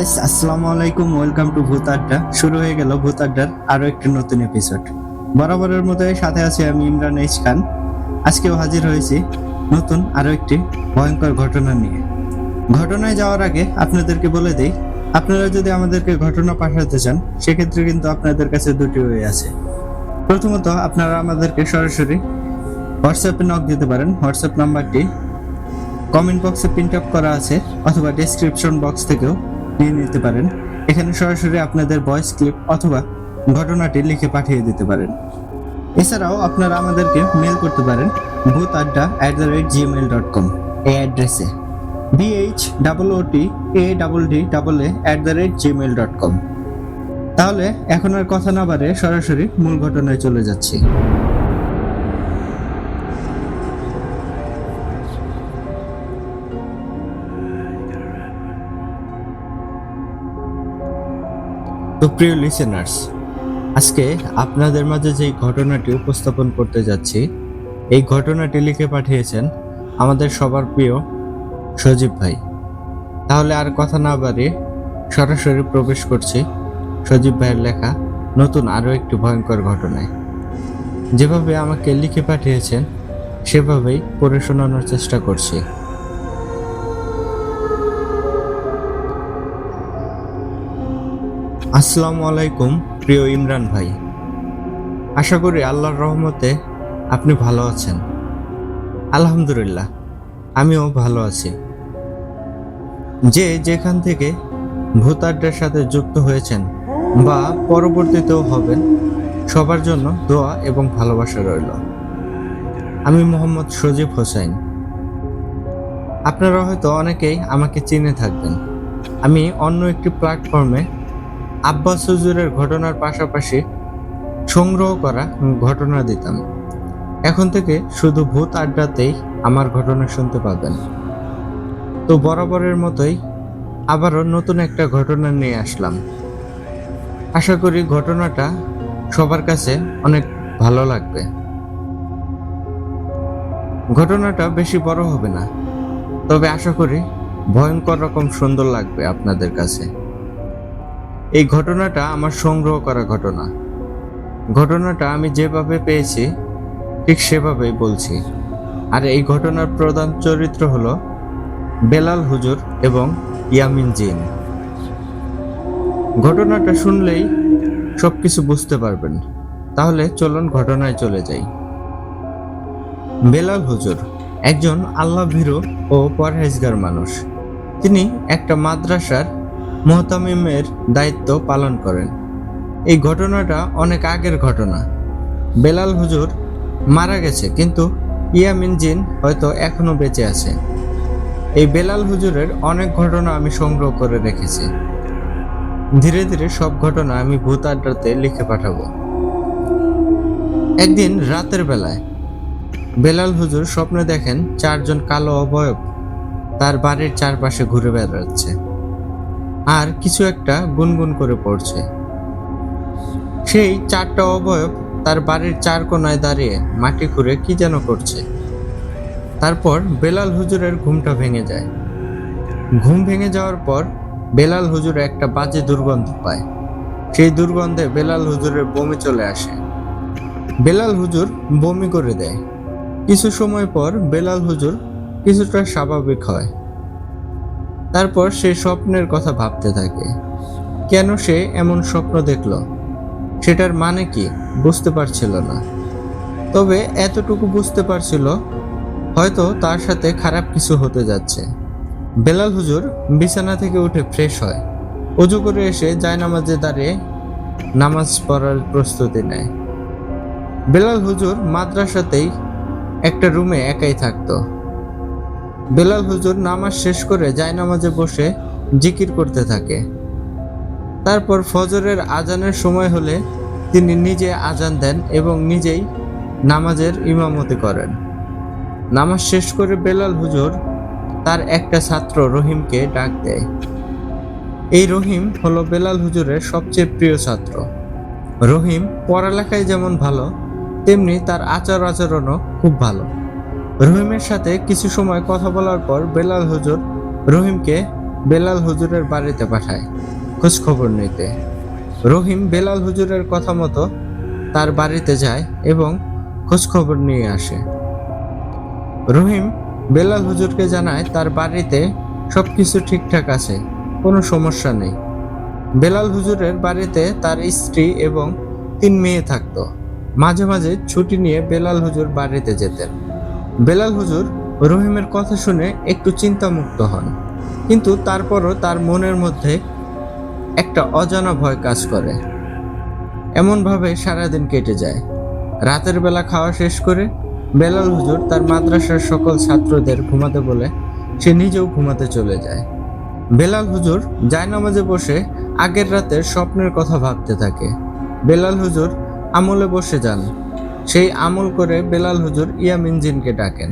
Guys, আসসালামু আলাইকুম। Welcome to ভূত আড্ডা। শুরু হয়ে গেল ভূত আড্ডার আরো একটি নতুন এপিসোড। বরাবরের মতোই সাথে আছি আমি ইমরান এইচ খান। আজকেও হাজির হয়েছি নতুন আরো একটি ভয়ঙ্কর ঘটনা নিয়ে। ঘটনায় যাওয়ার আগে আপনাদেরকে বলে দেই, আপনারা যদি আমাদেরকে ঘটনা পাঠাতে চান সেক্ষেত্রে কিন্তু আপনাদের কাছে দুটি ওয়ে আছে। প্রথমত, আপনারা আমাদেরকে সরাসরি হোয়াটসঅ্যাপে নক দিতে পারেন। হোয়াটসঅ্যাপ নাম্বারটি কমেন্ট বক্সে প্রিন্ট আপ করা আছে, অথবা ডেসক্রিপশন বক্স থেকেও নিয়ে নিতে পারেন। এখানে সরাসরি আপনাদের ভয়েস ক্লিপ অথবা ঘটনাটি লিখে পাঠিয়ে দিতে পারেন। এছাড়াও আপনারা আমাদেরকে মেল করতে পারেন bhutadda@gmail.com এই অ্যাড্রেসে bhotadda@gmail.com। তাহলে এখন আর কথা না বাড়ে সরাসরি মূল ঘটনায় চলে যাচ্ছি। তো প্রিয় লিসেনার্স, আজকে আপনাদের মাঝে যে ঘটনাটি উপস্থাপন করতে যাচ্ছি, এই ঘটনাটি লিখে পাঠিয়েছেন আমাদের সবার প্রিয় সজীব ভাই। তাহলে আর কথা না বাড়িয়ে সরাসরি প্রবেশ করছি সজীব ভাইয়ের লেখা নতুন আরও একটি ভয়ঙ্কর ঘটনায়। যেভাবে আমাকে লিখে পাঠিয়েছেন সেভাবেই পড়ে শোনানোর চেষ্টা করছি। আসসালামু আলাইকুম প্রিয় ইমরান ভাই, আশা করি আল্লাহর রহমতে আপনি ভালো আছেন। আলহামদুলিল্লাহ, আমিও ভালো আছি। যে যেখান থেকে ভূত আড্ডার সাথে যুক্ত হয়েছেন বা পরবর্তীতেও হবেন, সবার জন্য দোয়া এবং ভালোবাসা রইল। আমি মোহাম্মদ সজীব হোসাইন। আপনারা হয়তো অনেকেই আমাকে চিনে থাকবেন। আমি অন্য একটি প্ল্যাটফর্মে আব্বাস হুজুরের ঘটনার পাশাপাশি সংগ্রহ করা ঘটনা দিতাম। এখন থেকে শুধু ভূত আড্ডাতেই আমার ঘটনা শুনতে পাবেন। তো বরাবরের মতোই আবারও নতুন একটা ঘটনা নিয়ে আসলাম। আশা করি ঘটনাটা সবার কাছে অনেক ভালো লাগবে। ঘটনাটা বেশি বড় হবে না, তবে আশা করি ভয়ঙ্কর রকম সুন্দর লাগবে আপনাদের কাছে। এই ঘটনাটা আমার সংগ্রহ করা ঘটনা। ঘটনাটা আমি যেভাবে পেয়েছি ঠিক সেভাবেই বলছি। আর এই ঘটনার প্রধান চরিত্র হলো বেলাল হুজুর এবং ইয়ামিন জিন। ঘটনাটা শুনলেই সবকিছু বুঝতে পারবেন। তাহলে চলুন ঘটনায় চলে যাই। বেলাল হুজুর একজন আল্লাহ ভীরু ও পরহেজগার মানুষ। তিনি একটা মাদ্রাসার মুহতামিমের দায়িত্ব পালন করেন। এই ঘটনাটা অনেক আগের ঘটনা। বেলাল হুজুর মারা গেছে, কিন্তু ইয়ামিন জিন হয়তো এখনো বেঁচে আছে। এই বেলাল হুজুরের অনেক ঘটনা আমি সংগ্রহ করে রেখেছি। ধীরে ধীরে সব ঘটনা আমি ভূত আড্ডাতে লিখে পাঠাবো। একদিন রাতের বেলায় বেলাল হুজুর স্বপ্নে দেখেন চারজন কালো অবয়ব তার বাড়ির চারপাশে ঘুরে বেড়াচ্ছে আর কিছু একটা গুনগুন করে পড়ছে। সেই চারটা অবয়ব তার বাড়ির চার কোনায় দাঁড়িয়ে মাটি খুঁড়ে কি যেন করছে। তারপর বেলাল হুজুরের ঘুমটা ভেঙে যায়। ঘুম ভেঙে যাওয়ার পর বেলাল হুজুর একটা বাজে দুর্গন্ধ পায়। সেই দুর্গন্ধে বেলাল হুজুরের বমি চলে আসে। বেলাল হুজুর বমি করে দেয়। কিছু সময় পর বেলাল হুজুর কিছুটা স্বাভাবিক হয়। তারপর সে স্বপ্নের কথা ভাবতে থাকে। কেন সে এমন স্বপ্ন দেখল, সেটার মানে কি বুঝতে পারছিল না। তবে এতটুকু বুঝতে পারছিল, হয়তো তার সাথে খারাপ কিছু হতে যাচ্ছে। বেলাল হুজুর বিছানা থেকে উঠে ফ্রেশ হয়। ওযু করে এসে জায়নামাজে দাঁড়িয়ে নামাজ পড়ার প্রস্তুতি নেয়। বেলাল হুজুর মাদ্রাসাতেই একটা রুমে একাই থাকতো। বেলাল হুজুর নামাজ শেষ করে জায়নামাজে বসে জিকির করতে থাকে। তারপর ফজরের আজানের সময় হলে তিনি নিজে আজান দেন এবং নিজেই নামাজের ইমামতি করেন। নামাজ শেষ করে বেলাল হুজুর তার একটা ছাত্র রহিমকে ডাক দেয়। এই রহিম হলো বেলাল হুজুরের সবচেয়ে প্রিয় ছাত্র। রহিম পড়ালেখায় যেমন ভালো, তেমনি তার আচার আচরণও খুব ভালো। রহিমের সাথে কিছু সময় কথা বলার পর বেলাল হুজুর রহিমকে বেলাল হুজুরের বাড়িতে পাঠায় খোঁজ খবর নিতে। রহিম বেলাল হুজুরের কথা মতো তার বাড়িতে যায় এবং খোঁজ খবর নিয়ে আসে। রহিম বেলাল হুজুরকে জানায় তার বাড়িতে সবকিছু ঠিকঠাক আছে, কোনো সমস্যা নেই। বেলাল হুজুরের বাড়িতে তার স্ত্রী এবং 3 মেয়ে থাকতো। মাঝে মাঝে ছুটি নিয়ে বেলাল হুজুর বাড়িতে যেতেন। বেলাল হুজুর রহিমের কথা শুনে একটু চিন্তামুক্ত হন, কিন্তু তারপরও তার মনের মধ্যে একটা অজানা ভয় কাজ করে। এমনভাবে সারাদিন কেটে যায়। রাতের বেলা খাওয়া শেষ করে বেলাল হুজুর তার মাদ্রাসার সকল ছাত্রদের ঘুমাতে বলে সে নিজেও ঘুমাতে চলে যায়। বেলাল হুজুর জায়নামাজে বসে আগের রাতের স্বপ্নের কথা ভাবতে থাকে। বেলাল হুজুর আমলে বসে যান। সেই আমল করে বেলাল হুজুর ইয়ামিন জিনকে ডাকেন।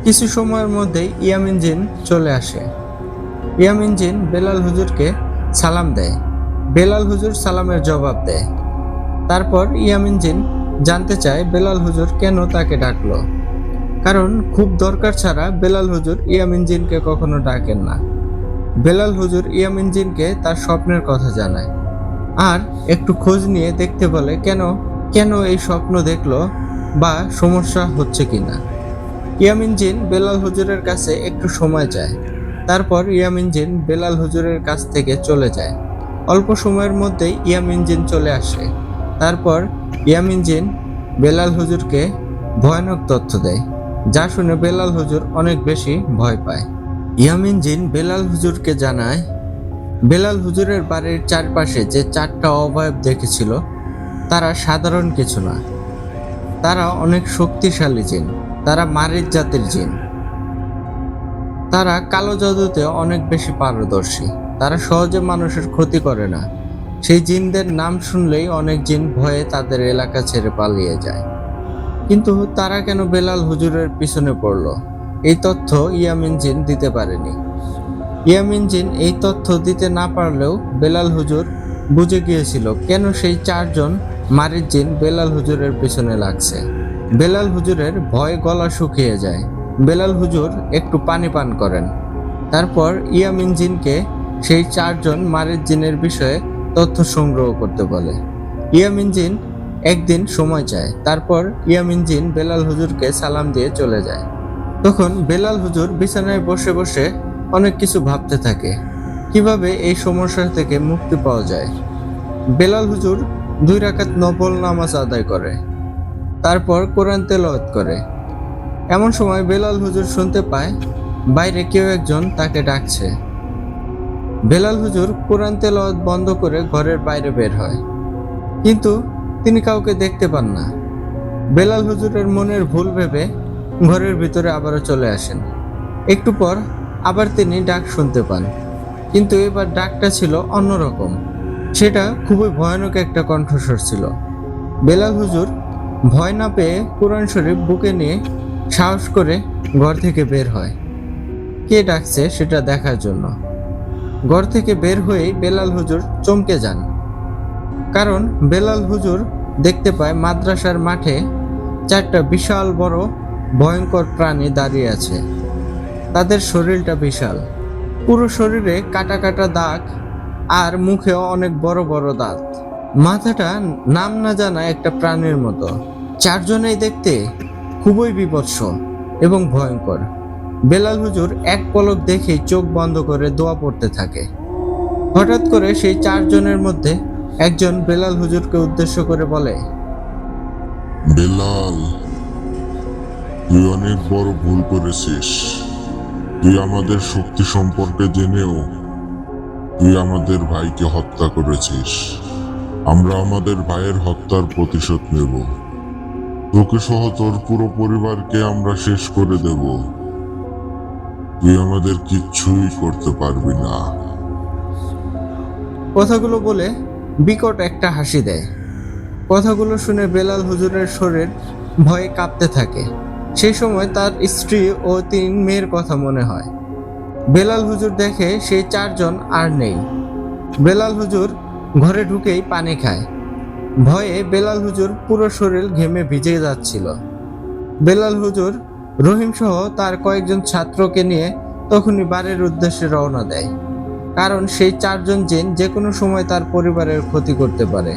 কিছু সময়ের মধ্যেই ইয়ামিন জিন চলে আসে। ইয়ামিন জিন বেলাল হুজুরকে সালাম দেয়। বেলাল হুজুর সালামের জবাব দেয়। তারপর ইয়ামিন জিন জানতে চায় বেলাল হুজুর কেন তাকে ডাকলো, কারণ খুব দরকার ছাড়া বেলাল হুজুর ইয়ামিন জিনকে কখনো ডাকেন না। বেলাল হুজুর ইয়ামিন জিনকে তার স্বপ্নের কথা জানায় আর একটু খোঁজ নিয়ে দেখতে বলে কেন কেন এই স্বপ্ন দেখলো বা সমস্যা হচ্ছে কিনা। ইয়ামিন জিন বেলাল হুজুরের কাছে একটু সময় চায়। তারপর ইয়ামিন জিন বেলাল হুজুরের কাছ থেকে চলে যায়। অল্প সময়ের মধ্যেই ইয়ামিন জিন চলে আসে। তারপর ইয়ামিন জিন বেলাল হুজুরকে ভয়ানক তথ্য দেয়, যা শুনে বেলাল হুজুর অনেক বেশি ভয় পায়। ইয়ামিন জিন বেলাল হুজুরকে জানায় বেলাল হুজুরের বাড়ির চারপাশে যে 4টা অবয়ব দেখেছিল তারা সাধারণ কিছু না, তারা অনেক শক্তিশালী জিন। তারা মারিচ জাতির জিন। তারা কালো জাদুতে অনেক বেশি পারদর্শী। তারা সহজে মানুষের ক্ষতি করে না। সেই জিনদের নাম শুনলেই অনেক জিন ভয়ে তাদের এলাকা ছেড়ে পালিয়ে যায়। কিন্তু তারা কেন বেলাল হুজুরের পিছনে পড়ল, এই তথ্য ইয়ামিন জিন দিতে পারেনি। ইয়ামিন জিন এই তথ্য দিতে না পারলেও বেলাল হুজুর বুঝে গিয়েছিল কেন সেই 4 জন মারিচ জিন বেলাল হুজুরের পিছনে লাগছে। বেলাল হুজুরের ভয়ে গলা শুকিয়ে যায়। বেলাল হুজুর একটু পানি পান করেন। তারপর ইয়ামিন জিনকে সেই 4 জন মারিচ জিনের বিষয়ে তথ্য সংগ্রহ করতে বলে। ইয়ামিন জিন একদিন সময় চায়। তারপর ইয়ামিন জিন বেলাল হুজুরকে সালাম দিয়ে চলে যায়। তখন বেলাল হুজুর বিছানায় বসে বসে অনেক কিছু ভাবতে থাকে, কিভাবে এই সমস্যা থেকে মুক্তি পাওয়া যায়। বেলাল হুজুর 2 রাকাত নফল নামাজ আদায় করে, তারপর কোরআন তেলাওয়াত করে। এমন সময় বেলাল হুজুর শুনতে পায় বাইরে কেউ একজন তাকে ডাকছে। বেলাল হুজুর কোরআন তেলাওয়াত বন্ধ করে ঘরের বাইরে বের হয়, কিন্তু তিনি কাউকে দেখতে পান না। বেলাল হুজুরের মনের ভুল ভেবে ঘরের ভিতরে আবারও চলে আসেন। একটু পর আবার তিনি ডাক শুনতে পান, কিন্তু এবার ডাকটা ছিল অন্যরকম। সেটা খুবই ভয়ানক একটা কণ্ঠস্বর ছিল। বেলাল হুজুর ভয় না পেয়ে কোরআন শরীফ বুকে নিয়ে সাহস করে ঘর থেকে বের হয় কে ডাকছে সেটা দেখার জন্য। ঘর থেকে বের হয়েই বেলাল হুজুর চমকে যান, কারণ বেলাল হুজুর দেখতে পায় মাদ্রাসার মাঠে 4টা বিশাল বড় ভয়ঙ্কর প্রাণী দাঁড়িয়ে আছে। তাদের শরীরটা বিশাল, পুরো শরীরে কাটা কাটা দাগ আর মুখেও অনেক বড় বড় দাঁত। মাথাটা নাম না জানা একটা প্রাণীর মতো। 4 জনেই দেখতে খুবই বিভৎস এবং ভয়ঙ্কর। বেলাল হুজুর এক পলক দেখেই চোখ বন্ধ করে দোয়া পড়তে থাকে। হঠাৎ করে সেই 4 জনের মধ্যে একজন বেলাল হুজুরকে উদ্দেশ্য করে বলে, বেলাল, তুই অনেক বড় ভুল করেছিস। তুই আমাদের শক্তি সম্পর্কে জেনেও তুই আমাদের ভাইকে হত্যা করেছিস। আমরা আমাদের ভাইয়ের হত্যার প্রতিশোধ নেব। তোকে সহ তোর পুরো পরিবারকে আমরা শেষ করে দেব। তুই আমাদের কিচ্ছুই করতে পারবি না। কথাগুলো বলে বিকট একটা হাসি দেয়। কথাগুলো শুনে বেলাল হুজুরের শরীর ভয়ে কাঁপতে থাকে। সেই সময় তার স্ত্রী ও 3 মেয়ের কথা মনে হয়। বেলাল হুজুর দেখে সেই 4 জন আর নেই। বেলাল হুজুর ঘরে ঢুকেই পানি খায়। ভয়ে বেলাল হুজুর পুরো শরীর ঘেমে ভিজে যাচ্ছিল। বেলাল হুজুর রহিম সহ তার কয়েকজন ছাত্রকে নিয়ে তখনই বাড়ির উদ্দেশ্যে রওনা দেয়, কারণ সেই 4 জন জিন যে কোনো সময় তার পরিবারের ক্ষতি করতে পারে।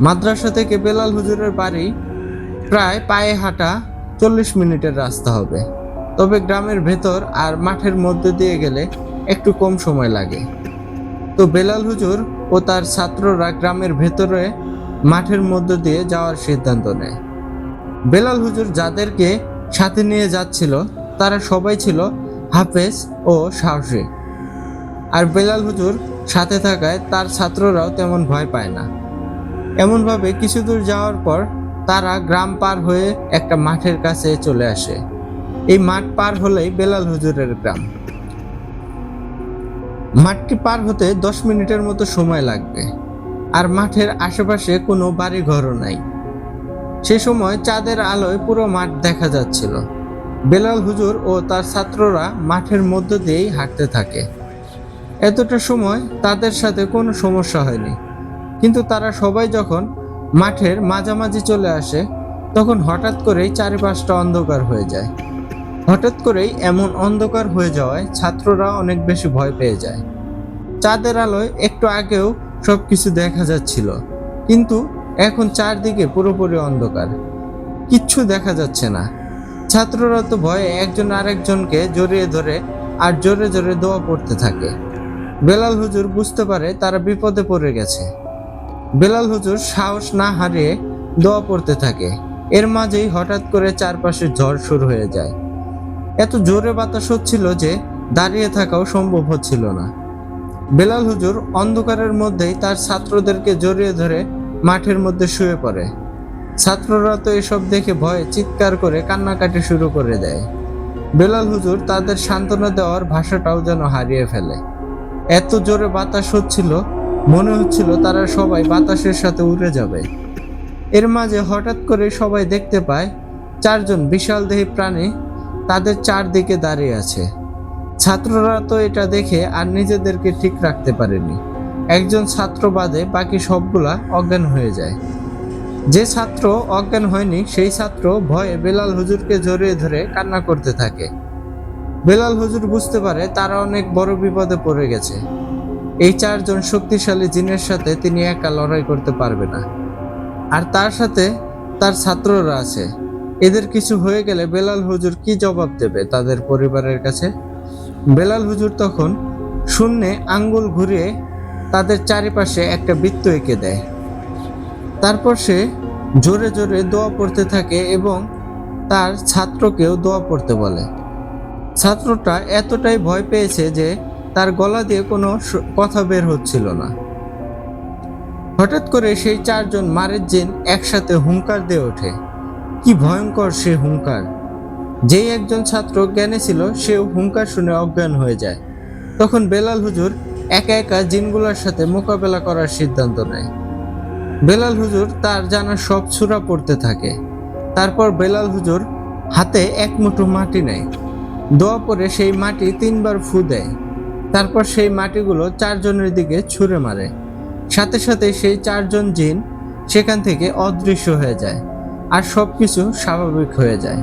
মাদ্রাসা থেকে বেলাল হুজুরের বাড়ি প্রায় পায়ে হাঁটা 40 মিনিটের রাস্তা হবে, তবে গ্রামের ভেতর আর মাঠের মধ্যে দিয়ে গেলে একটু কম সময় লাগে। তো বেলাল হুজুর ও তার ছাত্ররা গ্রামের ভেতরে মাঠের মধ্য দিয়ে যাওয়ার সিদ্ধান্ত নেয়। বেলাল হুজুর যাদেরকে সাথে নিয়ে যাচ্ছিল তারা সবাই ছিল হাফেজ ও সাহসী, আর বেলাল হুজুর সাথে থাকায় তার ছাত্ররাও তেমন ভয় পায় না। এমনভাবে কিছু দূর যাওয়ার পর তারা গ্রাম পার হয়ে একটা মাঠের কাছে চলে আসে। এই মাঠ পার হলেই বেলাল হুজুরের গ্রাম। মাঠটি পার হতে 10 মিনিটের মতো সময় লাগবে, আর মাঠের আশেপাশে কোনো বাড়ি ঘরও নাই। সে সময় চাঁদের আলোয় পুরো মাঠ দেখা যাচ্ছিল। বেলাল হুজুর ও তার ছাত্ররা মাঠের মধ্য দিয়েই হাঁটতে থাকে। এতটা সময় তাদের সাথে কোনো সমস্যা হয়নি, কিন্তু তারা সবাই যখন মাঠের মাঝামাঝি চলে আসে তখন হঠাৎ করেই চারিপাশটা অন্ধকার হয়ে যায়। হঠাৎ করেই এমন অন্ধকার হয়ে যাওয়ায় ছাত্ররা অনেক বেশি ভয় পেয়ে যায়। চাঁদের আলোয় একটু আগেও সবকিছু দেখা যাচ্ছিল, কিন্তু এখন চারদিকে পুরোপুরি অন্ধকার, কিচ্ছু দেখা যাচ্ছে না। ছাত্ররা তো ভয়ে একজন আরেকজনকে জড়িয়ে ধরে আর জোরে জোরে দোয়া পড়তে থাকে। বেলাল হুজুর বুঝতে পারে তারা বিপদে পড়ে গেছে। বেলাল হুজুর সাহস না হারিয়ে দোয়া পড়তে থাকে। এর মাঝেই হঠাৎ করে চারপাশে ঝড় শুরু হয়ে যায়। এত জোরে বাতাস হচ্ছিল যে দাঁড়িয়ে থাকাও সম্ভব হচ্ছিল না। বেলাল হুজুর অন্ধকারের মধ্যেই তার ছাত্রদেরকে জড়িয়ে ধরে মাঠের মধ্যে শুয়ে পড়ে। ছাত্ররা তো এসব দেখে ভয়ে চিৎকার করে কান্নাকাটি শুরু করে দেয়। বেলাল হুজুর তাদের সান্ত্বনা দেওয়ার ভাষাটাও যেন হারিয়ে ফেলে। এত জোরে বাতাস হচ্ছিল, মনে হচ্ছিল তারা সবাই বাতাসের সাথে উড়ে যাবে। এর মাঝে হঠাৎ করে সবাই দেখতে পায় 4 জন বিশাল দেহী প্রাণী তাদের চারদিকে দাঁড়িয়ে আছে। ছাত্ররা তো এটা দেখে আর নিজেদেরকে ঠিক রাখতে পারেনি। একজন ছাত্র বাদে বাকি সবগুলা অজ্ঞান হয়ে যায়। যে ছাত্র অজ্ঞান হয়নি সেই ছাত্র ভয়ে বেলাল হুজুরকে জড়িয়ে ধরে কান্না করতে থাকে। বেলাল হুজুর বুঝতে পারে তারা অনেক বড় বিপদে পড়ে গেছে। এই 4 জন শক্তিশালী জিনের সাথে তিনি একা লড়াই করতে পারবে না, আর তার সাথে তার ছাত্ররা আছে। এদের কিছু হয়ে গেলে বেলাল হুজুর কি জবাব দেবে তাদের পরিবারের কাছে? বেলাল হুজুর তখন শূন্যে আঙ্গুল ঘুরিয়ে তাদের চারিপাশে একটা বৃত্ত এঁকে দেয়। তারপর সে জোরে জোরে দোয়া পড়তে থাকে এবং তার ছাত্রকেও দোয়া পড়তে বলে। ছাত্রটা এতটাই ভয় পেয়েছে যে তার গলা দিয়ে কোনো কথা বের হচ্ছিল না। হঠাৎ করে সেই 4 জন মারের জিন একসাথে হুঙ্কার দিয়ে ওঠে। কি ভয়ঙ্কর সে হুঙ্কার! যেই একজন ছাত্র জ্ঞানে ছিল সেও হুঙ্কার শুনে অজ্ঞান হয়ে যায়। তখন বেলাল হুজুর একা একা জিনগুলোর সাথে মোকাবেলা করার সিদ্ধান্ত নেয়। বেলাল হুজুর তার জানা সব সূরা পড়তে থাকে। তারপর বেলাল হুজুর হাতে এক মুঠো মাটি নেয়। দোয়া পরে সেই মাটি 3 বার ফু দেয়। তারপর সেই মাটিগুলো 4 জনের দিকে ছুঁড়ে মারে। সাথে সাথে সেই 4 জন জিন সেখান থেকে অদৃশ্য হয়ে যায়, আর সবকিছু স্বাভাবিক হয়ে যায়।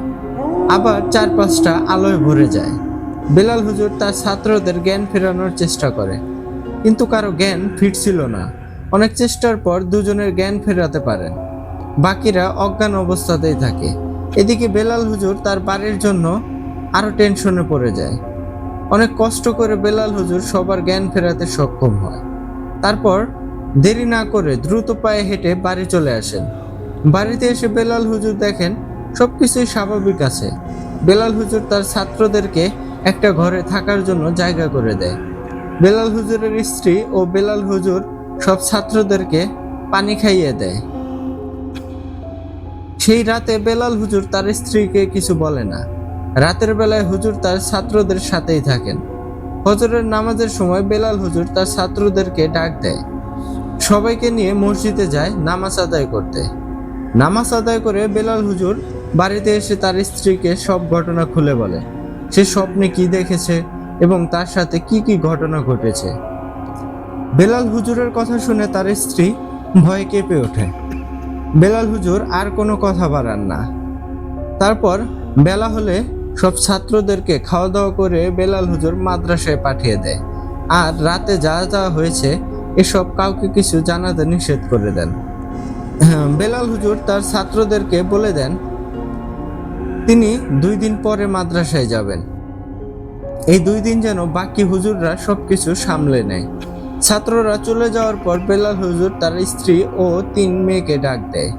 আবার চারপাশটা আলোয় ভরে যায়। বেলাল হুজুর তার ছাত্রদের জ্ঞান ফেরানোর চেষ্টা করে, কিন্তু কারো জ্ঞান ফিরছিল না। অনেক চেষ্টার পর 2 জনের জ্ঞান ফেরাতে পারেন, বাকিরা অজ্ঞান অবস্থাতেই থাকে। এদিকে বেলাল হুজুর তার বাড়ির জন্য আরো টেনশনে পড়ে যায়। অনেক কষ্ট করে বেলাল হুজুর সবার জ্ঞান ফেরাতে সক্ষম হয়। তারপর দেরি না করে দ্রুত পায়ে হেঁটে বাড়ি চলে আসেন। বাড়িতে এসে বেলাল হুজুর দেখেন সবকিছুই স্বাভাবিক আছে। বেলাল হুজুর তার ছাত্রদেরকে একটা ঘরে থাকার জন্য জায়গা করে দেয়। বেলাল হুজুরের স্ত্রী ও বেলাল হুজুর সব ছাত্রদেরকে পানি খাইয়ে দেয়। সেই রাতে বেলাল হুজুর তার স্ত্রীকে কিছু বলে না। রাতের বেলায় হুজুর তার ছাত্রদের সাথেই থাকেন। ফজরের নামাজের সময় বেলাল হুজুর তার ছাত্রদেরকে ডাক দেয়। সবাইকে নিয়ে মসজিদে যায় নামাজ আদায় করতে। নামাজ আদায় করে বেলাল হুজুর বাড়িতে এসে তার স্ত্রীকে সব ঘটনা খুলে বলে। সে স্বপ্নে কি দেখেছে এবং তার সাথে কি কি ঘটনা ঘটেছে। বেলাল হুজুরের কথা শুনে তার স্ত্রী ভয়ে কেঁপে ওঠে। বেলাল হুজুর আর কোনো কথা বাড়ান না। তারপর বেলা হলে সব ছাত্রদেরকে খাওয়া দাওয়া করে বেলাল হুজুর মাদ্রাসায় পাঠিয়ে দেয়। আর রাতে যা যা হয়েছে এসব কাউকে কিছু জানাতে নিষেধ করে দেন। বেলাল হুজুর তার ছাত্রদেরকে বলে দেন তিনি 2 দিন পরে মাদ্রাসায় যাবেন। এই 2 দিন যেন বাকি হুজুররা সবকিছু সামলে নেয়। ছাত্ররা চলে যাওয়ার পর বেলাল হুজুর তার স্ত্রী ও 3 মেয়েকে ডাক দেয়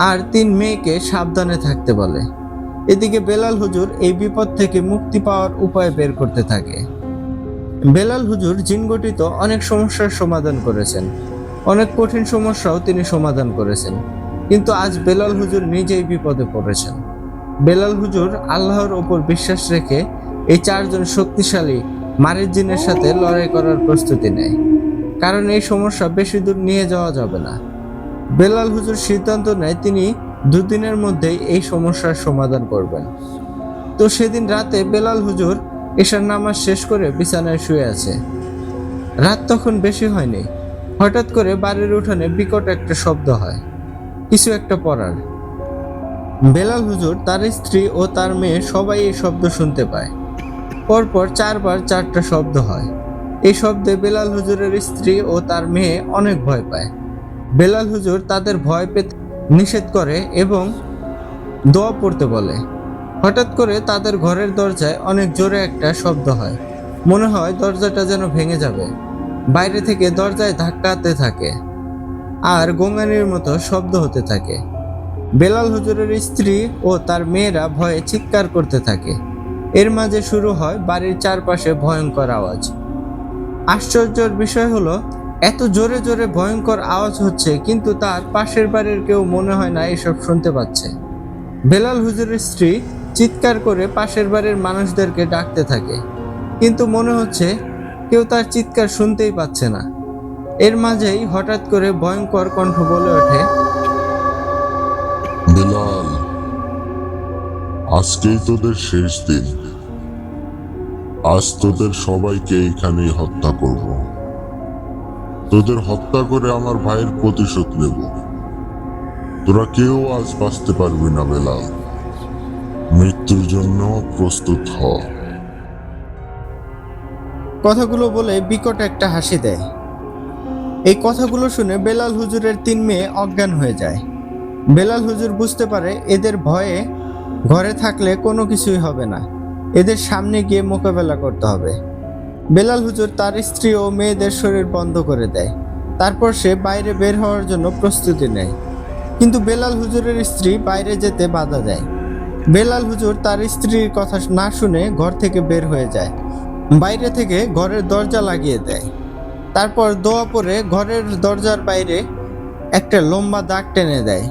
আর 3 মেয়েকে সাবধানে থাকতে বলে। এদিকে বেলাল হুজুর এই বিপদ থেকে মুক্তি পাওয়ার উপায় বের করতে থাকে। বেলাল হুজুর জিনগঠিত অনেক সমস্যার সমাধান করেছেন, অনেক কঠিন সমস্যাও তিনি সমাধান করেছেন, কিন্তু আজ বেলাল হুজুর নিজেই বিপদে পড়েছেন। বেলাল হুজুর আল্লাহর ওপর বিশ্বাস রেখে এই 4 জন শক্তিশালী মারিদ জিনের সাথে লড়াই করার প্রস্তুতি নেয়, কারণ এই সমস্যা বেশি দূর নিয়ে যাওয়া যাবে না। বেলাল হুজুর সিদ্ধান্ত নেয় তিনি 2 দিনের মধ্যেই এই সমস্যার সমাধান করবেন। তো সেদিন রাতে বেলাল হুজুর এশার নামাজ শেষ করে বিছানায় শুয়ে আছে। রাত তখন বেশি হয়নি। হঠাৎ করে বাড়ির উঠানে বিকট একটা শব্দ হয়, কিছু একটা পড়ার। বেলাল হুজুর, তার স্ত্রী ও তার মেয়ে সবাই এই শব্দ শুনতে পায়। পরপর 4 বার 4টা শব্দ হয়। এই শব্দে বেলাল হুজুরের স্ত্রী ও তার মেয়ে অনেক ভয় পায়। বেলাল হুজুর তাদের ভয় পেতে নিষেধ করে এবং দোয়া পড়তে বলে। হঠাৎ করে তাদের ঘরের দরজায় অনেক জোরে একটা শব্দ হয়, মনে হয় দরজাটা যেন ভেঙে যাবে। বাইরে থেকে দরজায় ধাক্কাতে থাকে আর গোঙানির মতো শব্দ হতে থাকে। বেলাল হুজুরের স্ত্রী ও তার মেয়েরা ভয়ে চিৎকার করতে থাকে। এর মাঝে শুরু হয় বাড়ির চারপাশে ভয়ঙ্কর আওয়াজ। আশ্চর্যের বিষয় হলো, এত জোরে জোরে ভয়ঙ্কর আওয়াজ হচ্ছে, কিন্তু তার পাশের বাড়ির কেউ মনে হয় না এসব শুনতে পাচ্ছে। বেলাল হুজুরের স্ত্রী চিৎকার করে পাশের বাড়ির মানুষদেরকে ডাকতে থাকে, কিন্তু মনে হচ্ছে কেউ তার চিৎকার শুনতেই পাচ্ছে না। এর মাঝেই হঠাৎ করে ভয়ঙ্কর কণ্ঠ বলে ওঠে, বেলাল, আজকেই তোদের শেষ দিন। আজ তোদের সবাইকে এইখানেই হত্যা করব। তোদের হত্যা করে আমার ভাইয়ের প্রতিশোধ নেব। তোরা কেউ আজ বাঁচতে পারবি না বেলাল। মৃত্যুর জন্য প্রস্তুত হ। কথাগুলো বলে বিকট একটা হাসি দেয়। এই কথাগুলো শুনে বেলাল হুজুরের 3 মেয়ে অজ্ঞান হয়ে যায়। বেলাল হুজুর বুঝতে পারে এদের ভয়ে ঘরে থাকলে কোনো কিছুই হবে না, এদের সামনে গিয়ে মোকাবেলা করতে হবে। বেলাল হুজুর তার স্ত্রী ও মেয়েদের শরীর বন্ধ করে দেয়। তারপর সে বাইরে বের হওয়ার জন্য প্রস্তুতি নেয়, কিন্তু বেলাল হুজুরের স্ত্রী বাইরে যেতে বাধা দেয়। বেলাল হুজুর তার স্ত্রীর কথা না শুনে ঘর থেকে বের হয়ে যায়, বাইরে থেকে ঘরের দরজা লাগিয়ে দেয়। তারপর দোয়া পড়ে ঘরের দরজার বাইরে একটা লম্বা দাগ টেনে দেয়।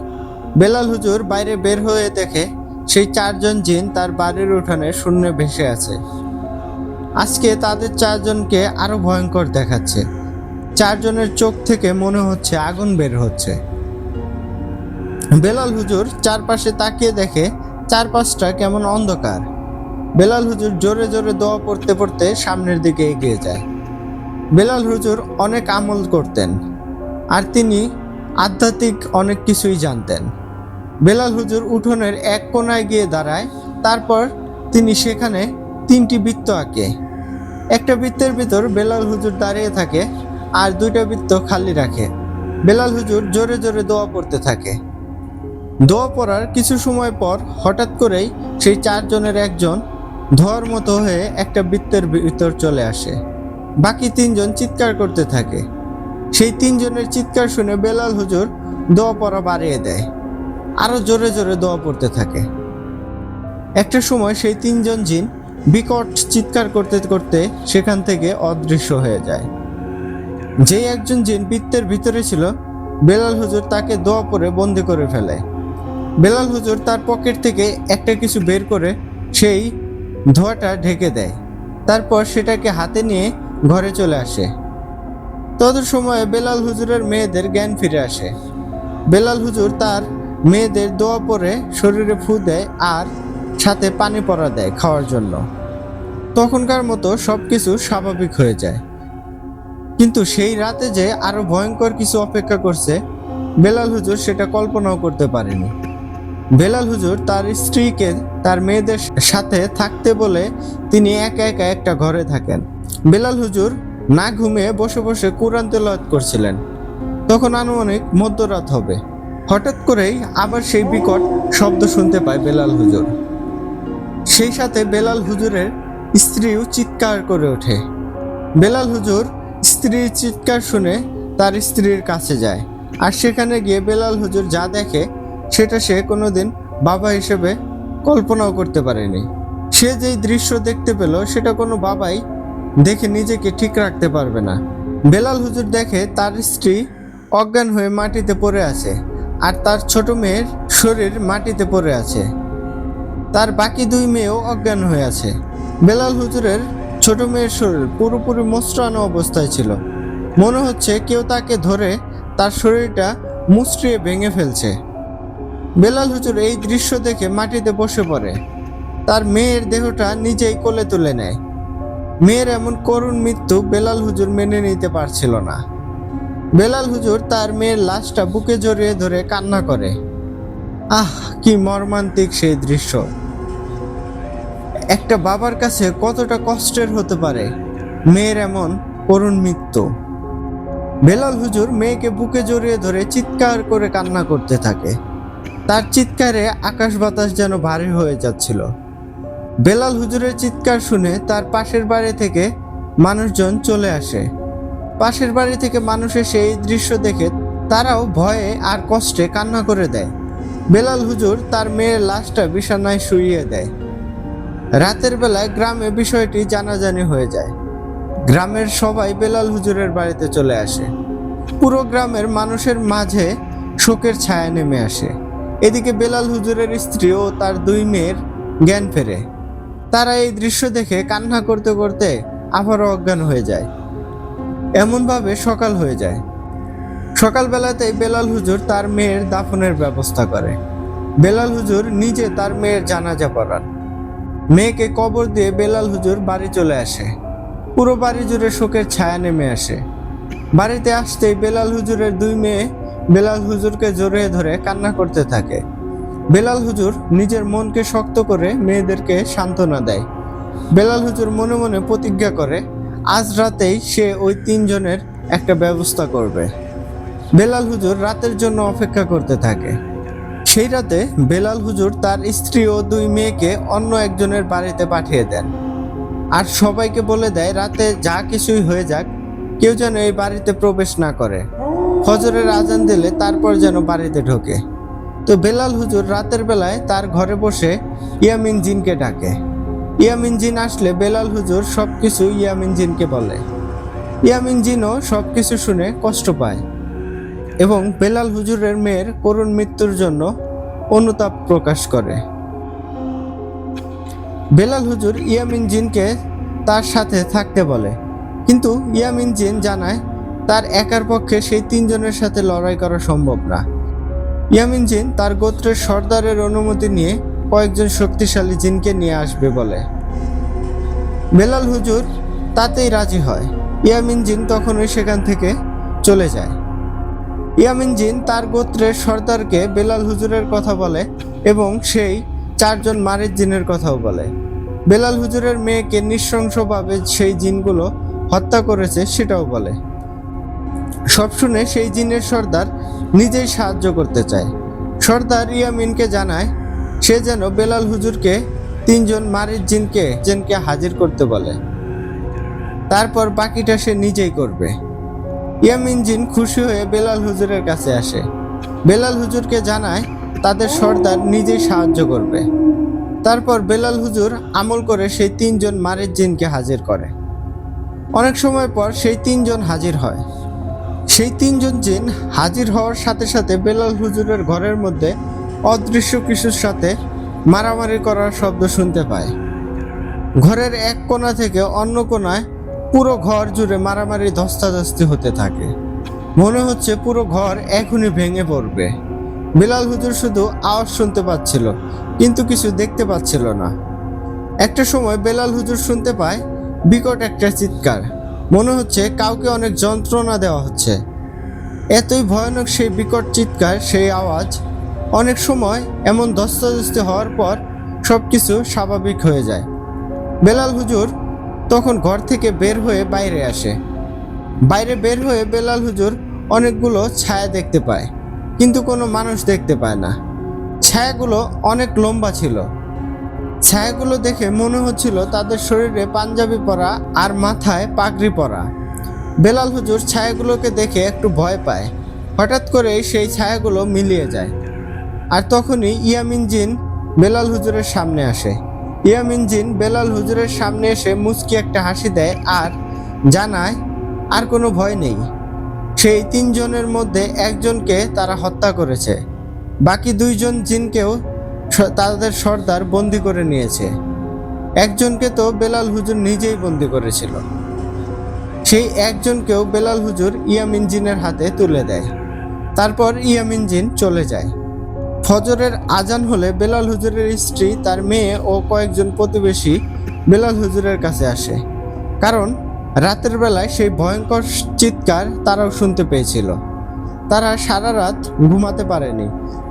বেলাল হুজুর বাইরে বের হয়ে দেখে সেই 4 জন জিন তার বাড়ির উঠানে শূন্যে ভেসে আছে। আজকে তাদের 4 জনকে আরো ভয়ঙ্কর দেখাচ্ছে। 4 জনের চোখ থেকে মনে হচ্ছে আগুন বের হচ্ছে। বেলাল হুজুর চারপাশে তাকিয়ে দেখে চারপাশটা কেমন অন্ধকার। বেলাল হুজুর জোরে জোরে দোয়া পড়তে পড়তে সামনের দিকে এগিয়ে যায়। বেলাল হুজুর অনেক আমল করতেন আর তিনি আধ্যাত্মিক অনেক কিছুই জানতেন। বেলাল হুজুর উঠোনের এক কোণায় গিয়ে দাঁড়ায়। তারপর তিনি সেখানে 3টি বৃত্ত আঁকে। একটা বৃত্তের ভিতর বেলাল হুজুর দাঁড়িয়ে থাকে আর 2টা বৃত্ত খালি রাখে। বেলাল হুজুর জোরে জোরে দোয়া পড়তে থাকে। দোয়া পড়ার কিছু সময় পর হঠাৎ করেই সেই 4 জনের একজন ধোয়ার মতো হয়ে একটা বৃত্তের ভিতর চলে আসে। বাকি 3 জন চিৎকার করতে থাকে। সেই 3 জনের চিৎকার শুনে বেলাল হুজুর দোয়া পড়া বাড়িয়ে দেয়, আরো জোরে জোরে দোয়া পড়তে থাকে। একটা সময় সেই 3 জন জিন বিকট চিৎকার করতে করতে সেখান থেকে অদৃশ্য হয়ে যায়। যেই একজন জিন বৃত্তের ভিতরে ছিল, বেলাল হুজুর তাকে দোয়া পড়ে বন্দি করে ফেলে। বেলাল হুজুর তার পকেট থেকে একটা কিছু বের করে সেই ধোঁয়াটা ঢেকে দেয়। তারপর সেটাকে হাতে নিয়ে ঘরে চলে আসে। তত সময়ে বেলাল হুজুরের মেয়েদের জ্ঞান ফিরে আসে। বেলাল হুজুর তার মেয়েদের দোয়া পড়ে শরীরে ফু দেয় আর সাথে পানি পড়া দেয় খাওয়ার জন্য। তখনকার মতো সবকিছু স্বাভাবিক হয়ে যায়। কিন্তু সেই রাতে যে আরো ভয়ঙ্কর কিছু অপেক্ষা করছে, বেলাল হুজুর সেটা কল্পনাও করতে পারেনি। বেলাল হুজুর তার স্ত্রীকে তার মেয়েদের সাথে থাকতে বলে তিনি একা একা একটা ঘরে থাকেন। বেলাল হুজুর না ঘুমিয়ে বসে বসে কুরআন তেলাওয়াত করছিলেন। তখন আনুমানিক মধ্যরাত হবে। হঠাৎ করেই আবার সেই বিকট শব্দ শুনতে পায় বেলাল হুজুর। সেই সাথে বেলাল হুজুরের স্ত্রীও চিৎকার করে ওঠে। বেলাল হুজুর স্ত্রীর চিৎকার শুনে তার স্ত্রীর কাছে যায়, আর সেখানে গিয়ে বেলাল হুজুর যা দেখে সেটা সে কোনোদিন বাবা হিসেবে কল্পনাও করতে পারেনি। সে যেই দৃশ্য দেখতে পেল সেটা কোনো বাবাই দেখে নিজেকে ঠিক রাখতে পারবে না। বেলাল হুজুর দেখে তার স্ত্রী অজ্ঞান হয়ে মাটিতে পড়ে আছে, আর তার ছোট মেয়ের শরীর মাটিতে পড়ে আছে। তার বাকি দুই মেয়েও অজ্ঞান হয়ে আছে। বেলাল হুজুরের ছোট মেয়ের শরীর পুরোপুরি মোচড়ানো অবস্থায় ছিল। মনে হচ্ছে কেউ তাকে ধরে তার শরীরটা মুচড়িয়ে ভেঙে ফেলছে। বেলাল হুজুর এই দৃশ্য দেখে মাটিতে বসে পড়ে। তার মেয়ের দেহটা নিজেই কোলে তুলে নেয়। মেয়ের এমন করুণ মৃত্যু বেলাল হুজুর মেনে নিতে পারছিল না। বেলাল হুজুর তার মেয়ের লাশটা বুকে জড়িয়ে ধরে কান্না করে। আহ, কি মর্মান্তিক সেই দৃশ্য! একটা বাবার কাছে কতটা কষ্টের হতে পারে মেয়ের এমন করুণ মৃত্যু। বেলাল হুজুর মেয়েকে বুকে জড়িয়ে ধরে চিৎকার করে কান্না করতে থাকে। তার চিৎকারে আকাশ বাতাস যেন ভারী হয়ে যাচ্ছিল। বেলাল হুজুরের চিৎকার শুনে তার পাশের বাড়ি থেকে মানুষজন চলে আসে। পাশের বাড়ি থেকে মানুষ এসে এই দৃশ্য দেখে তারাও ভয়ে আর কষ্টে কান্না করে দেয়। বেলাল হুজুর তার মেয়ের লাশটা বিছানায় শুইয়ে দেয়। রাতের বেলায় গ্রামে বিষয়টি জানাজানি হয়ে যায়। গ্রামের সবাই বেলাল হুজুরের বাড়িতে চলে আসে। পুরো গ্রামের মানুষের মাঝে শোকের ছায়া নেমে আসে। এদিকে বেলাল হুজুরের স্ত্রী ও তার দুই মেয়ের জ্ঞান ফেরে। তারা এই দৃশ্য দেখে কান্না করতে করতে আবারও অজ্ঞান হয়ে যায়। এমনভাবে সকাল হয়ে যায়। সকালবেলাতেই বেলাল হুজুর তার মেয়ের দাফনের ব্যবস্থা করে। বেলাল হুজুর নিজে তার মেয়ের জানাজা পড়ান। মেয়েকে কবর দিয়ে বেলাল হুজুর বাড়ি চলে আসে। পুরো বাড়ি জুড়ে শোকের ছায়া নেমে আসে। বাড়িতে আসতেই বেলাল হুজুরের দুই মেয়ে বেলাল হুজুরকে জড়িয়ে ধরে কান্না করতে থাকে। বেলাল হুজুর নিজের মনকে শক্ত করে মেয়েদেরকে সান্ত্বনা দেয়। বেলাল হুজুর মনে মনে প্রতিজ্ঞা করে আজ রাতেই সে ওই তিনজনের একটা ব্যবস্থা করবে। বেলাল হুজুর রাতের জন্য অপেক্ষা করতে থাকে। সেই রাতে বেলাল হুজুর তার স্ত্রী ও দুই মেয়েকে অন্য একজনের বাড়িতে পাঠিয়ে দেন, আর সবাইকে বলে দেয় রাতে যা কিছুই হয়ে যাক কেউ যেন এই বাড়িতে প্রবেশ না করে। ফজরের আজান দিলে তারপর যেন বাড়িতে ঢোকে। তো বেলাল হুজুর রাতের বেলায় তার ঘরে বসে ইয়ামিন জিনকে ডাকে। ইয়ামিন জিন আসলে বেলাল হুজুর সবকিছু ইয়ামিন জিনকে বলে। ইয়ামিন জিনও সবকিছু শুনে কষ্ট পায় এবং বেলাল হুজুরের মেয়ের করুণ মৃত্যুর জন্য অনুতাপ প্রকাশ করে। বেলাল হুজুর ইয়ামিন জিনকে তার সাথে থাকতে বলে, কিন্তু ইয়ামিন জিন জানায় তার একার পক্ষে সেই তিনজনের সাথে লড়াই করা সম্ভব না। ইয়ামিন জিন তার গোত্রের সর্দারের অনুমতি নিয়ে কয়েকজন শক্তিশালী জিনকে নিয়ে আসবে বলে। বেলাল হুজুর তাতেই রাজি হয়। ইয়ামিন জিন তখনই সেখান থেকে চলে যায়। ইয়ামিন জিন তার গোত্রের সর্দারকে বেলাল হুজুরের কথা বলে এবং সেই চারজন মারিদ জিনের কথাও বলে। বেলাল হুজুরের মেয়েকে নৃশংসভাবে সেই জিনগুলো হত্যা করেছে সেটাও বলে। সব শুনে সেই জিনের সর্দার নিজেই সাহায্য করতে চায়। সর্দার ইয়ামিনকে জানায় সে যেন বেলাল হুজুরকে তিনজন মারিদ জিনকে হাজির করতে বলে, তারপর বাকিটা সে নিজেই করবে। ইয়ামিন জিন খুশি হয়ে বেলাল হুজুরের কাছে আসে। বেলাল হুজুরকে জানায় তাদের সর্দার নিজেই সাহায্য করবে। তারপর বেলাল হুজুর আমল করে সেই তিনজন মারিদ জিনকে হাজির করে। অনেক সময় পর সেই তিনজন হাজির হয়। সেই তিনজন জিন হাজির হওয়ার সাথে সাথে বেলাল হুজুরের ঘরের মধ্যে অদৃশ্য কিছুর সাথে মারামারি করার শব্দ শুনতে পায়। ঘরের এক কোণা থেকে অন্য কোণায় পুরো ঘর জুড়ে মারামারি ধস্তাধস্তি হতে থাকে। মনে হচ্ছে পুরো ঘর এখনই ভেঙে পড়বে। বেলাল হুজুর শুধু আওয়াজ শুনতে পাচ্ছিল, কিন্তু কিছু দেখতে পাচ্ছিল না। একটা সময় বেলাল হুজুর শুনতে পায় বিকট একটা চিৎকার। মনে হচ্ছে কাউকে অনেক যন্ত্রণা দেওয়া হচ্ছে। এতই ভয়ানক সেই বিকট চিৎকার, সেই আওয়াজ অনেক সময় এমন ধস্তাধস্তি হওয়ার পর সবকিছু স্বাভাবিক হয়ে যায়। বেলাল হুজুর তখন ঘর থেকে বের হয়ে বাইরে আসে। বাইরে বের হয়ে বেলাল হুজুর অনেকগুলো ছায়া দেখতে পায়, কিন্তু কোনো মানুষ দেখতে পায় না। ছায়াগুলো অনেক লম্বা ছিল। ছায়াগুলো দেখে মনে হচ্ছিল তাদের শরীরে পাঞ্জাবি পরা আর মাথায় পাগড়ি পরা। বেলাল হুজুর ছায়াগুলোকে দেখে একটু ভয় পায়। হঠাৎ করে সেই ছায়াগুলো মিলিয়ে যায়, আর তখনই ইয়ামিন জিন বেলাল হুজুরের সামনে আসে। ইয়ামিন জিন বেলাল হুজুরের সামনে এসে মুচকি একটা হাসি দেয় আর জানায় আর কোনো ভয় নেই। সেই 3 জনের মধ্যে একজনকে তারা হত্যা করেছে, বাকি 2 জন জিনকেও তাদের সর্দার বন্দি করে নিয়েছে। একজনকে তো বেলাল হুজুর নিজেই বন্দি করেছিল। সেই একজনকেও বেলাল হুজুর ইয়ামিন জিনের হাতে তুলে দেয়। তারপর ইয়ামিন জিন চলে যায়। ফজরের আজান হলে বেলাল হুজুরের স্ত্রী, তার মেয়ে ও কয়েকজন প্রতিবেশী বেলাল হুজুরের কাছে আসে, কারণ রাতের বেলায় সেই ভয়ঙ্কর চিৎকার তারাও শুনতে পেয়েছিল। তারা সারা রাত ঘুমাতে পারেনি।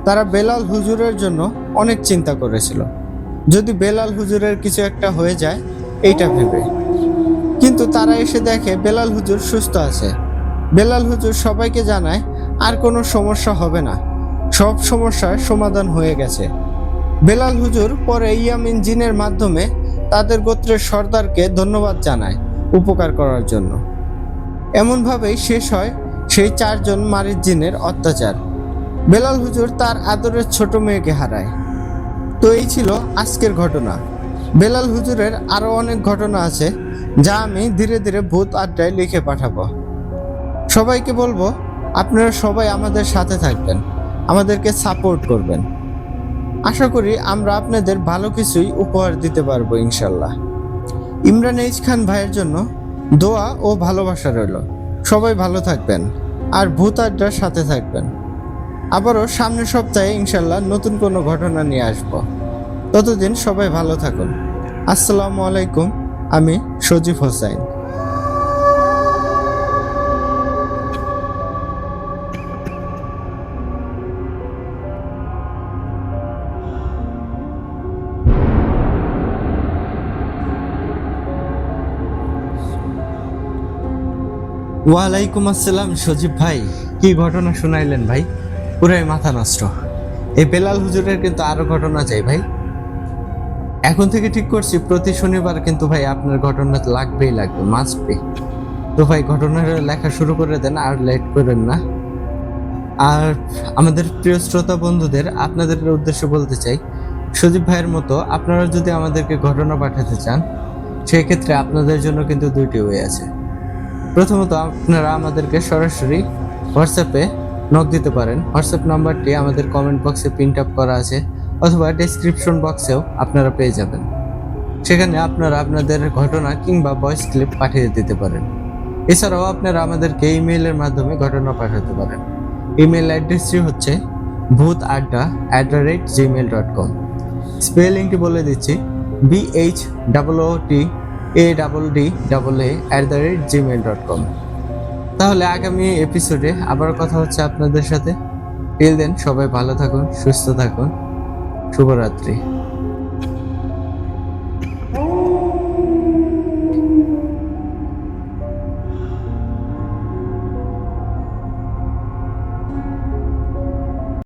তারা বেলাল হুজুরের জন্য অনেক চিন্তা করেছিল, যদি বেলাল হুজুরের কিছু একটা হয়ে যায় এইটা ভেবে। কিন্তু তারা এসে দেখে বেলাল হুজুর সুস্থ আছে। বেলাল হুজুর সবাইকে জানায় আর কোনো সমস্যা হবে না, সব সমস্যার সমাধান হয়ে গেছে। বেলাল হুজুর পরে ইয়ামিন জিনের মাধ্যমে তাদের গোত্রের সর্দারকে ধন্যবাদ জানায় উপকার করার জন্য। এমনভাবেই শেষ হয় সেই 4 জন মারিদ জিনের অত্যাচার। বেলাল হুজুর তার আদরের ছোট মেয়েকে হারায়। তো এই ছিল আজকের ঘটনা। বেলাল হুজুরের আরও অনেক ঘটনা আছে, যা আমি ধীরে ধীরে ভূত আড্ডায় লিখে পাঠাবো। সবাইকে বলবো আপনারা সবাই আমাদের সাথে থাকবেন, আমাদেরকে সাপোর্ট করবেন। আশা করি আমরা আপনাদের ভালো কিছুই উপহার দিতে পারবো ইনশাল্লাহ। ইমরান এইচ খান ভাইয়ের জন্য দোয়া ও ভালোবাসা রইল। সবাই ভালো থাকবেন আর ভূত আড্ডার সাথে থাকবেন। আবারও সামনের সপ্তাহে ইনশাল্লাহ নতুন কোনো ঘটনা নিয়ে আসব। ততদিন সবাই ভালো থাকুন। আসসালামু আলাইকুম। আমি সজীব হোসাইন। ওয়ালাইকুম আসসালাম সজীব ভাই, কি ঘটনা শুনাইলেন ভাই, পুরাই মাথা নষ্ট। এই বেলাল হুজুরের কিন্তু আরো ঘটনা চাই ভাই। এখন থেকে ঠিক করছি প্রতি শনিবার কিন্তু ভাই আপনার ঘটনা লাগবেই লাগবে, মাস্ট বি। তো ভাই ঘটনাটা লেখা শুরু করে দেন, আর লেট করেন না। আর আমাদের প্রিয় শ্রোতা বন্ধুদের আপনাদের উদ্দেশ্যে বলতে চাই, সজীব ভাইয়ের মতো আপনারা যদি আমাদেরকে ঘটনা পাঠাতে চান, সেক্ষেত্রে আপনাদের জন্য কিন্তু 2টি ওয়ে আছে। প্রথমত আপনারা আমাদেরকে সরাসরি হোয়াটসঅ্যাপে নক দিতে পারেন। হোয়াটসঅ্যাপ নাম্বারটি আমাদের কমেন্ট বক্সে প্রিন্ট আপ করা আছে, অথবা ডেসক্রিপশন বক্সেও আপনারা পেয়ে যাবেন। সেখানে আপনারা আপনাদের ঘটনা কিংবা ভয়েস ক্লিপ পাঠিয়ে দিতে পারেন। এছাড়াও আপনারা আমাদেরকে ইমেইলের মাধ্যমে ঘটনা পাঠাতে পারেন। ইমেল অ্যাড্রেসটি হচ্ছে bhuthadda@gmail.com। স্পেলিংটি বলে দিচ্ছি, BHOOTADDA@gmail.com। তাহলে আগামী এপিসোডে আবার কথা হচ্ছে আপনাদের সাথে। টিল দেন সবাই ভালো থাকুন, সুস্থ থাকুন। শুভরাত্রি।